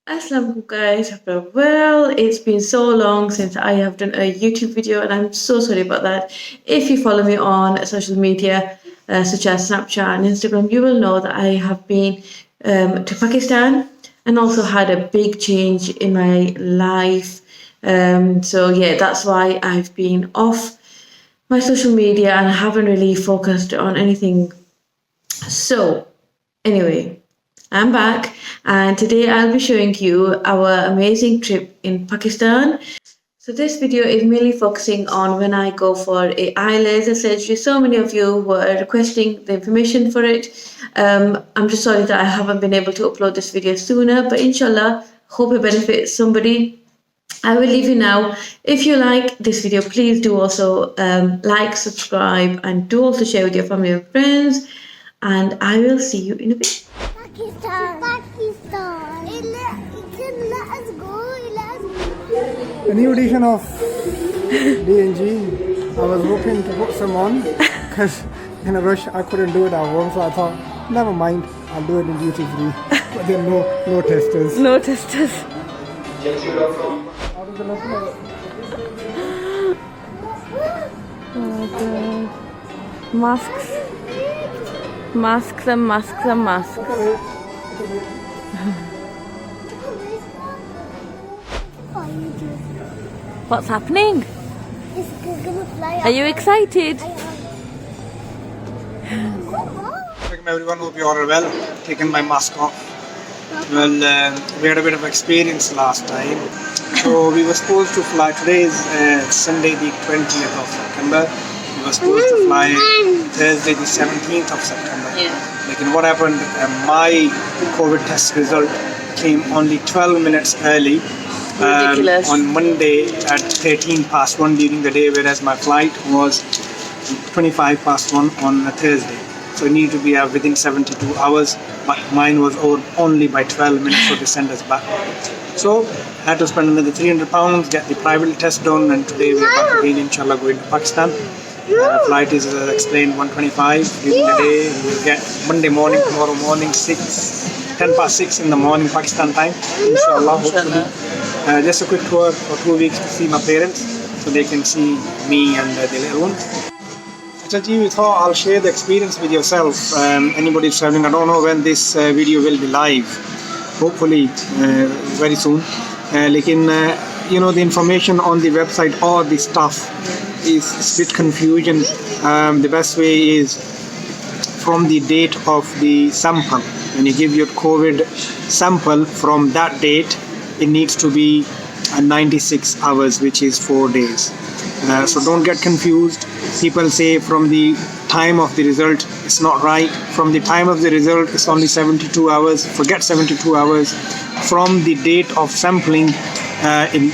Assalamualaikum guys, hope you're well. It's been so long since I have done a YouTube video and I'm so sorry about that. If you follow me on social media such as Snapchat and Instagram, you will know that I have been to Pakistan and also had a big change in my life. So yeah, that's why I've been off my social media and I haven't really focused on anything. So anyway, I'm back and today I'll be showing you our amazing trip in Pakistan. So this video is mainly focusing on when I go for a eye laser surgery. So many of you were requesting the information for it. I'm just sorry that I haven't been able to upload this video sooner, but inshallah, hope it benefits somebody. I will leave you now. If you like this video, please do also like, subscribe, and do also share with your family and friends. And I will see you in a bit. Pakistan. Let us go. A new edition of D&G. I was hoping to put some on because in a rush I couldn't do it at home, so I thought, never mind, I'll do it in duty free. But there are no testers. No testers. How does it look like? Oh my god. Masks. Masks and masks and masks. What's happening? It's gonna fly. Are you excited? Welcome everyone, hope you all are well. Taking my mask off. Well, we had a bit of experience last time. So we were supposed to fly, today is Sunday the 20th of September. We were supposed to fly Thursday the 17th of September. Yeah. Like, what happened, my COVID test result came only 12 minutes early. Ridiculous. On Monday at 1 during the day, whereas my flight was 1 on a Thursday. So it needed to be within 72 hours, but mine was only by 12 minutes, so they sent us back. So I had to spend another £300, get the private test done, and today we are back again, inshallah, going to Pakistan. Flight is explained 1:25 during the day. We'll get Monday morning, tomorrow morning, 10:06 in the morning Pakistan time, inshallah, hopefully. Just a quick tour for 2 weeks to see my parents so they can see me and the little one. So we thought I'll share the experience with yourself. Anybody traveling, I don't know when this video will be live, hopefully very soon. The information on the website, all the stuff is a bit confusion. The best way is from the date of the sample. When you give your COVID sample from that date, it needs to be 96 hours, which is 4 days. So don't get confused. People say from the time of the result, it's not right. From the time of the result, it's only 72 hours. Forget 72 hours. From the date of sampling,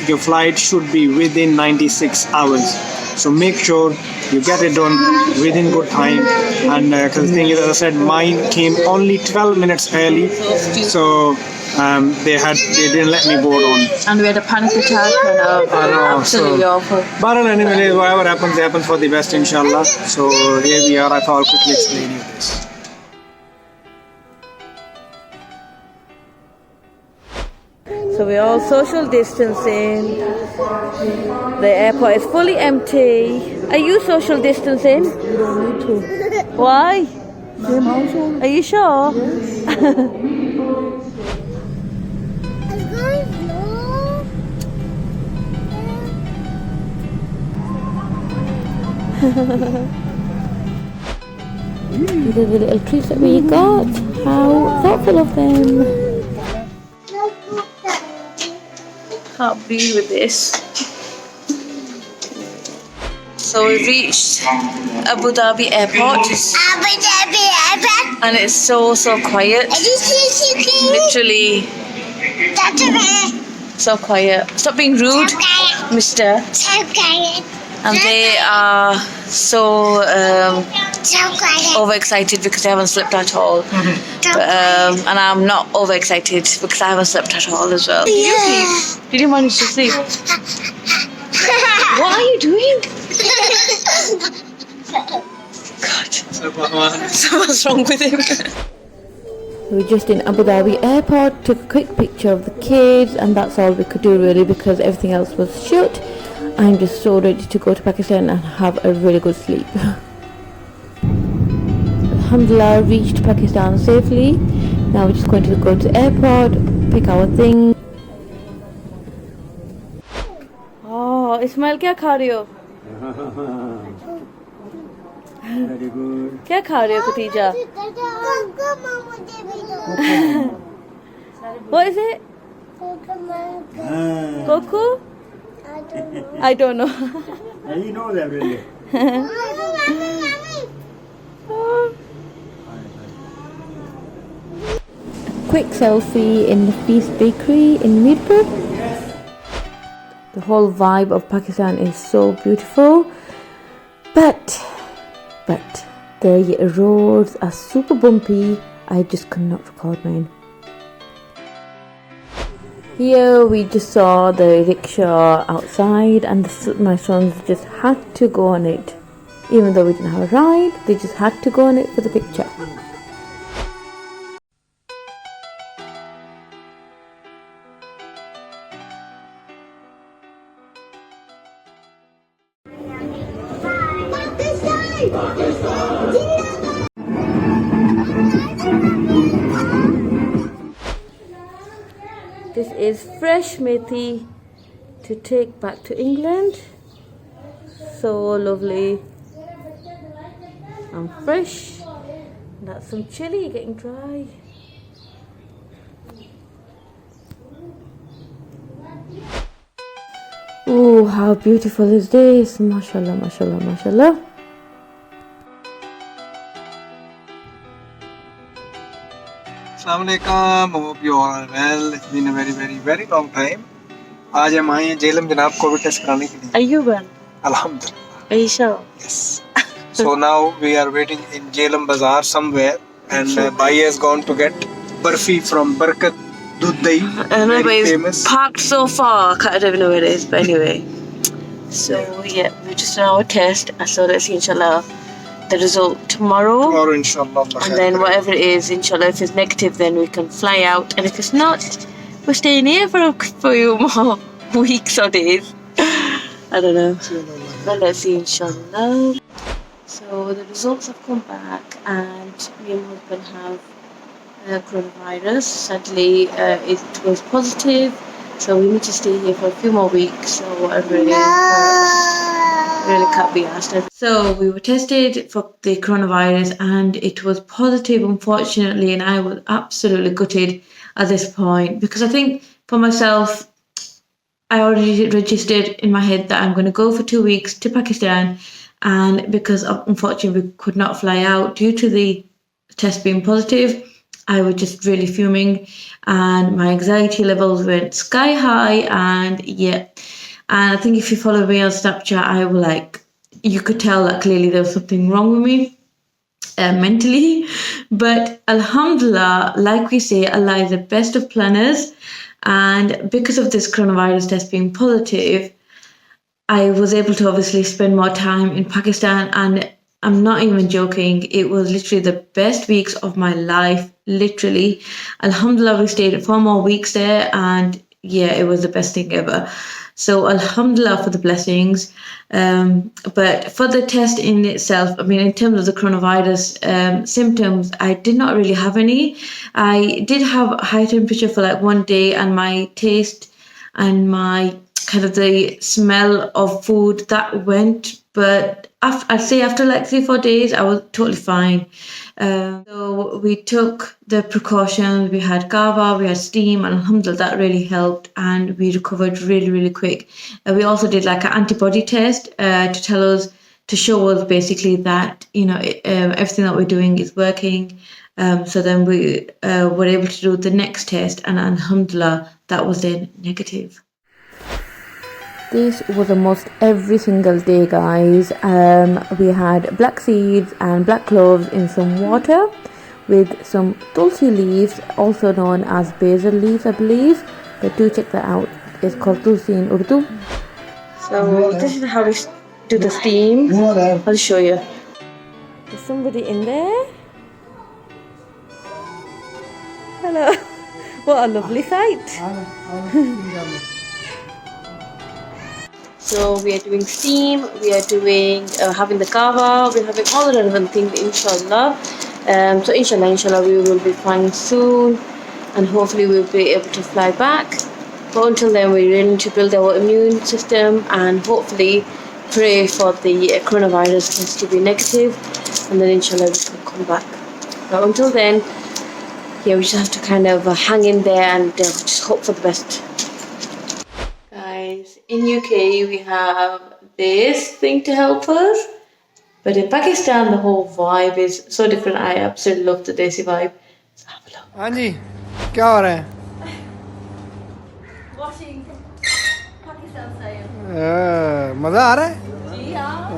your flight should be within 96 hours. So make sure you get it done within good time. And because the thing is, as I said, mine came only 12 minutes early. So they didn't let me board on. And we had a panic attack and absolutely awful. But anyway, whatever happens for the best, inshallah. So here we are. I thought I'll quickly explain you this. So we're all social distancing. The airport is fully empty. Are you social distancing? You don't need to. Why? Same household. Are you sure? These are the little treats that we got. How thoughtful of them. Can't breathe with this. So we reached Abu Dhabi airport and it's so quiet. Literally so quiet. Stop being rude, mister. And they are so overexcited because they haven't slept at all. And I'm not overexcited because I haven't slept at all as well. Did you sleep? Did you manage to sleep? What are you doing? God. So what's wrong with him? We were just in Abu Dhabi airport, took a quick picture of the kids, and that's all we could do really because everything else was shut. I'm just so ready to go to Pakistan and have a really good sleep. Alhamdulillah, reached Pakistan safely. Now we're just going to go to the airport, pick our things. Oh, Ismail, क्या खा रहे हो? Very good. क्या खा रहे हो Khadija? What is it? Coco? I don't know. He knows everything. Quick selfie in the Feast Bakery in Mirpur. The whole vibe of Pakistan is so beautiful, but the roads are super bumpy. I just could not record mine. Here we just saw the rickshaw outside, and my sons just had to go on it. Even though we didn't have a ride, they just had to go on it for the picture. This is fresh methi to take back to England. So lovely and fresh. That's some chili getting dry. Oh, how beautiful is this? MashaAllah, MashaAllah, MashaAllah. Assalamu alaikum. Hope you all are well. It's been a very long time. आज हम आए हैं जेलम जनाब Covid test कराने के लिए. Are you well? Alhamdulillah. Are you sure? Yes. So now we are waiting in Jhelum Bazaar somewhere, and Bhai has gone to get barfi from Barkat Dudh Dahi. Very famous. Parked so far, I don't even know where it is, but anyway. So yeah, we just done our test, so let's see inshallah the result tomorrow. Tomorrow inshallah. And then whatever it is, inshallah, if it's negative, then we can fly out, and if it's not, we're staying here for a few more weeks or days. I don't know. But let's see, inshallah. So the results have come back, and me and my husband have coronavirus. Sadly, it was positive, so we need to stay here for a few more weeks. So whatever it is, really can't be asked. So we were tested for the coronavirus, and it was positive, unfortunately, and I was absolutely gutted at this point, because I think for myself, I already registered in my head that I'm going to go for 2 weeks to Pakistan, and because unfortunately we could not fly out due to the test being positive, I was just really fuming, and my anxiety levels went sky high, and I think if you follow me on Snapchat, I was you could tell that clearly there was something wrong with me mentally. But alhamdulillah, like we say, Allah is the best of planners, and because of this coronavirus test being positive, I was able to obviously spend more time in Pakistan, and I'm not even joking, it was literally the best weeks of my life, literally. Alhamdulillah, we stayed 4 more weeks there, and it was the best thing ever. So alhamdulillah for the blessings. But for the test in itself, I mean, in terms of the coronavirus symptoms, I did not really have any. I did have high temperature for 1 day, and my taste and my kind of the smell of food that went, but I'd say after 3-4 days I was totally fine. So we took the precautions, we had kava, we had steam, and alhamdulillah that really helped, and we recovered really quick. We also did an antibody test to show us basically that everything that we're doing is working. So then we were able to do the next test, and alhamdulillah that was then negative. This was almost every single day, guys. We had black seeds and black cloves in some water with some tulsi leaves, also known as basil leaves, I believe. But do check that out. It's called tulsi in Urdu. So this is how we do the steam. I'll show you. There's somebody in there. Hello. What a lovely sight. So we are doing steam, we are doing having the kava, we're having all the relevant things, inshallah. So inshallah, we will be fine soon, and hopefully we'll be able to fly back. But until then, we really need to build our immune system and hopefully pray for the coronavirus test to be negative, and then inshallah we can come back. But until then, yeah, we just have to kind of hang in there and just hope for the best. Guys, in UK we have this thing to help us, but in Pakistan the whole vibe is so different. I absolutely love the Desi vibe. So have a look. हाँ जी क्या हो रहा है Watching Pakistan style. मज़ा आ रहा है Yeah.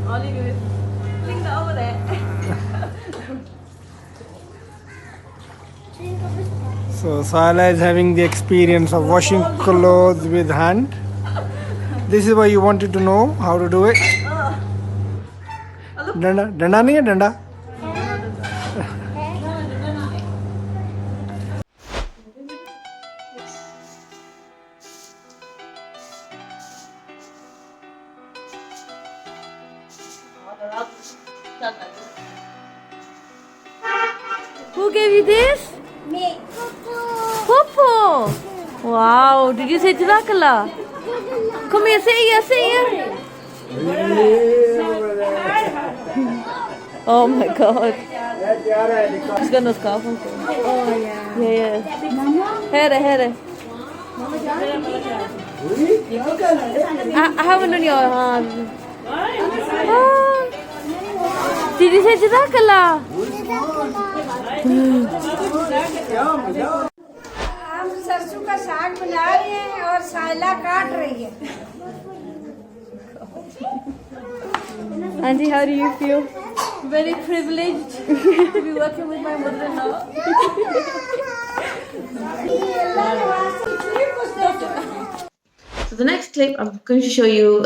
All you do is fling that over there. So Saila is having the experience of washing clothes with hand. This is what you wanted to know how to do it. डंडा डंडा नहीं है डंडा Who gave you this? Me. Popo. Wow. Did you say Jazakallah? Come here, say here, say here. Oh my God. He's got no scarf on. Oh yeah. Yeah. Here. I haven't on your hand. Oh. Did you say Jazakallah? हम सरसों का साग बना रहे हैं और साइला काट रही है Auntie, how do you feel? Very privileged to be working with my mother-in-law. So the next clip, I'm going to show you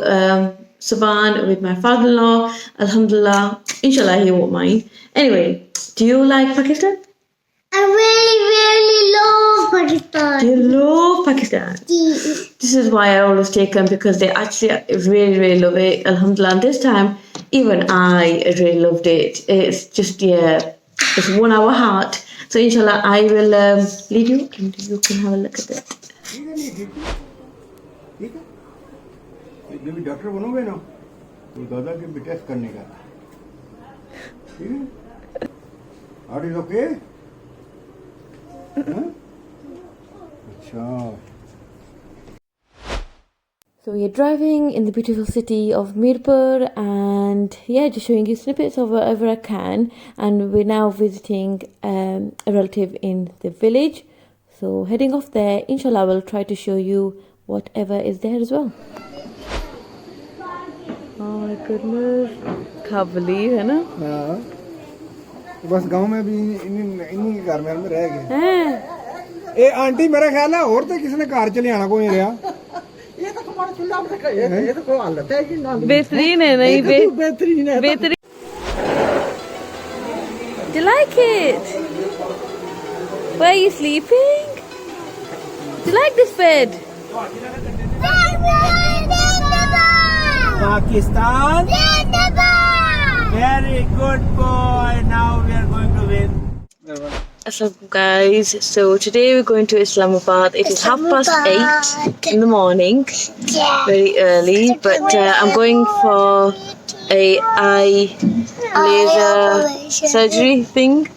Saban with my father-in-law. Alhamdulillah, inshallah he won't mind. Anyway, do you like Pakistan? I really love Pakistan. Do you love Pakistan? This is why I always take them, because they actually really love it. Alhamdulillah, and this time even I really loved it. It's just, yeah, it's won our heart. So inshallah I will lead you and you can have a look at it. ठीक है जब भी doctor बनोगे ना तो दादा के भी टेस्ट करने का ठीक है आर इज ओके अच्छा So we are driving in the beautiful city of Mirpur, and yeah, just showing you snippets of wherever I can. And we're now visiting a relative in the village. So heading off there, inshallah, we'll try to show you whatever is there as well. Oh my goodness, can't believe, है ना? हाँ बस गांव में भी इन्हीं घर में रह गए हैं? ए आंटी मेरा ख्याल है और तो किसी ने कार चले आना कोई नहीं रहा ये तो तुम्हारा चुल्ला में ये तो कोई हालत है कि ना बेहतरीन है नहीं बेहतरीन है बेहतरीन. Do you like it? Where are you sleeping? Do you like this bed? Pakistan very good boy now we are going to win Assalamualaikum guys, so today we're going to Islamabad. It is 8:30 in the morning, very early, but I'm going for a eye laser surgery thing.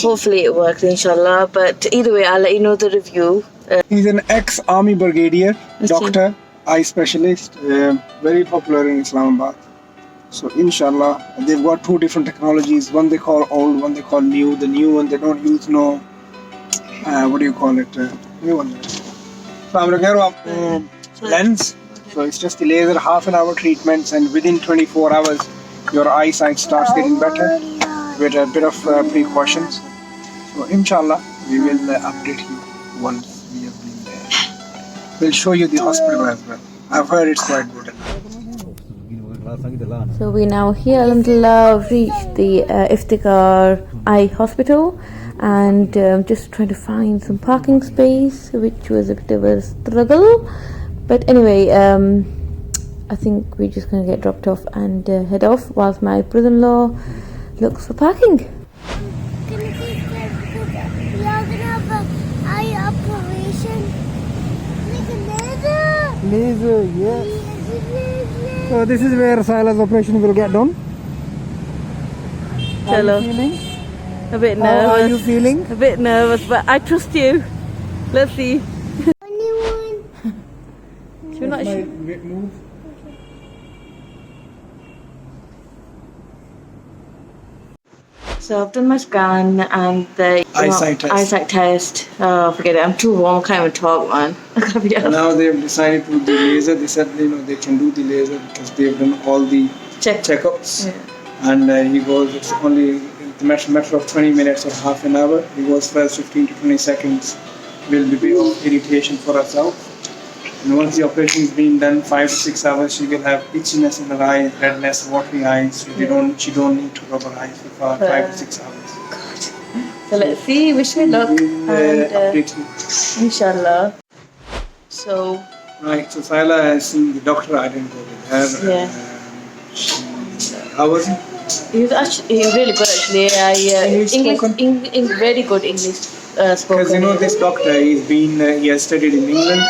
Hopefully it works, inshallah, but either way I'll let you know the review. he's an ex-army brigadier doctor eye specialist very popular in Islamabad. So inshallah they've got two different technologies, one they call old, one they call new. The new one they don't use no what do you call it new one. So I'm looking lens, so it's just the laser half an hour treatments, and within 24 hours your eyesight starts getting better with a bit of precautions. So inshallah we will update you once we have been there. We'll show you the hospital as well. I've heard it's quite good. So we now here, alhamdulillah, reached the iftikar eye hospital, and just trying to find some parking space, which was a bit of a struggle. But anyway, I think we're just going to get dropped off and head off whilst my brother-in-law looks for parking. Can you please get we are gonna have an eye operation. Like a laser. Laser, yes. Laser. So this is where Saila's operation will get done. How Hello. are you feeling? A bit How are you nervous. feeling? A bit nervous, but I trust you. Let's see. Anyone? You're not sure. Move. So I've done my scan and the Eyesight test. eyesight test. Oh, forget it. I'm too warm. I can't even talk, man. I can't be honest. Now they've decided to do the laser. They said they can do the laser because they've done all the checkups. Yeah. And he goes, it's only a matter of 20 minutes or half an hour. He goes, first 15 to 20 seconds will be a bit of irritation for herself. And once the operation is being done, 5 to 6 hours, she will have itchiness in her eyes, redness, watery eyes. So she don't need to rub her eyes for 5 to 6 hours. So let's see. Wish me luck. We'll And update you. inshallah. So Right, so Saila has seen the doctor. I didn't go with her. Yeah. How was he? he was really good actually. English English, very good English spoken. Because this doctor, he has studied in England,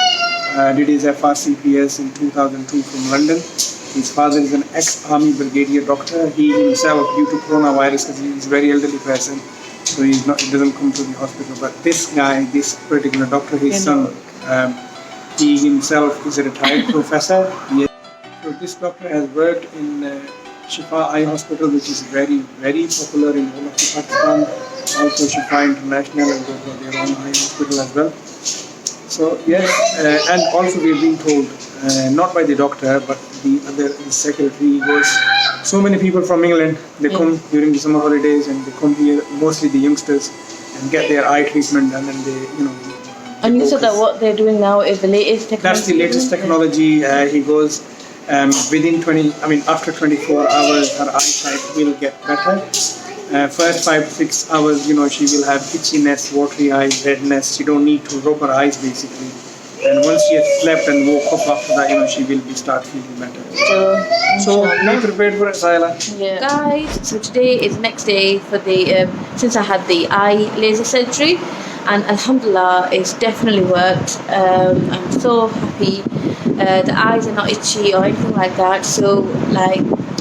did his FRCPS in 2002 from London. His father is an ex-army brigadier doctor. He himself, due to coronavirus, because he's a very elderly person, so he doesn't come to the hospital. But this guy, this particular doctor, his son, he himself is a retired professor. So this doctor has worked in Shifa Eye Hospital, which is very, very popular in all of Pakistan. Also Shifa International and they've got their own eye hospital as well. So yes, and also we've been told, not by the doctor, but the other secretary, was so many people from England, they come during the summer holidays and they come here, mostly the youngsters, and get their eye treatment done, and they, And you said that what they're doing now is the latest technology? That's the latest technology. He goes, after 24 hours, her eyesight will get better. First 5 to 6 hours, she will have itchiness, watery eyes, redness. She don't need to rub her eyes basically. And once she has slept and woke up after that, she will start feeling better. So be prepared for it, Saila. Yeah. Guys, so today is the next day for the since I had the eye laser surgery, and alhamdulillah, it's definitely worked. I'm so happy. The eyes are not itchy or anything like that. So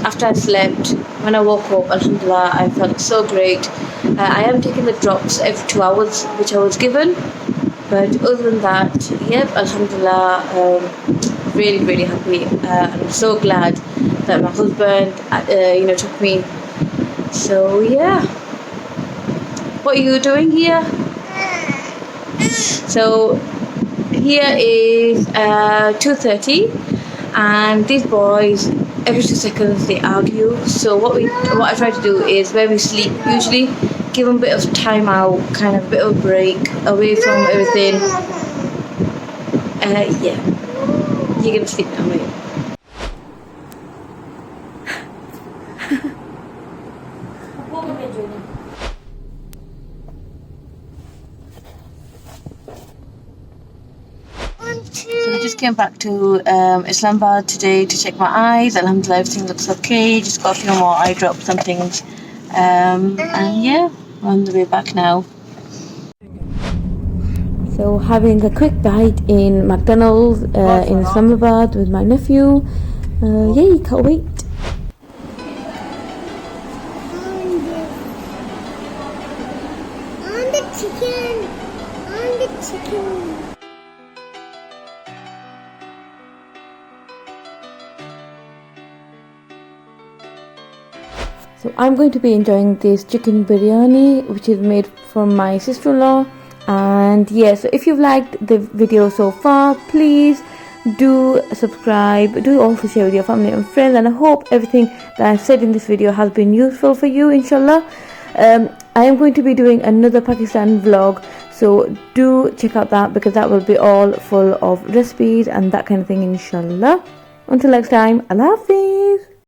after I slept, when I woke up, alhamdulillah, I felt so great. I am taking the drops every 2 hours, which I was given. But other than that, yep, alhamdulillah, really, really happy. I'm so glad that my husband, took me. So yeah, what are you doing here? So here is 2:30, and these boys, every 2 seconds they argue. So what I try to do is, where we sleep usually, give them a bit of time out, kind of a bit of a break away from everything. Yeah, you're gonna sleep now, mate. So we just came back to Islamabad today to check my eyes. Alhamdulillah, everything looks okay. Just got a few more eye drops and things. And yeah, we're on the way back now. So having a quick bite in McDonald's in Islamabad with my nephew. Yay, can't wait. On the chicken. On the chicken. So I'm going to be enjoying this chicken biryani, which is made from my sister-in-law. And yeah, so if you've liked the video so far, please do subscribe, do also share with your family and friends, and I hope everything that I've said in this video has been useful for you, inshallah. I am going to be doing another Pakistan vlog, so do check out that, because that will be all full of recipes and that kind of thing, inshallah. Until next time, Allah Hafiz.